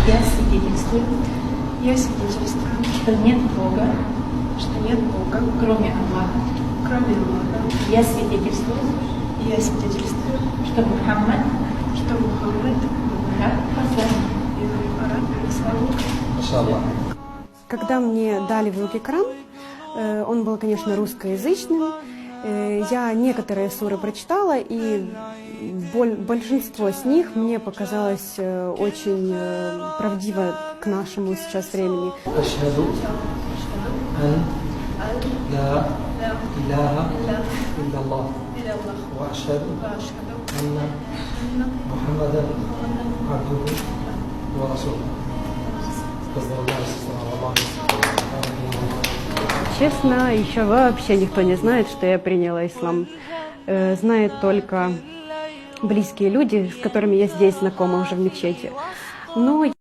Я свидетельствую, Я свидетельствую, что нет Бога, что нет Бога, кроме Аллаха. кроме Аллаха. Я свидетельствую, Я свидетельствую, что Мухаммад что Мухаммад посланник. посланник. Когда мне дали в руки Коран, он был, конечно, русскоязычным. Я некоторые суры прочитала, и большинство с них мне показалось очень правдиво к нашему сейчас времени. أشهد أن لا إله إلا الله وأشهد أن محمدا عبده ورسوله. Честно, еще вообще никто не знает, что я приняла ислам. Знают только близкие люди, с которыми я здесь знакома уже в мечети. Но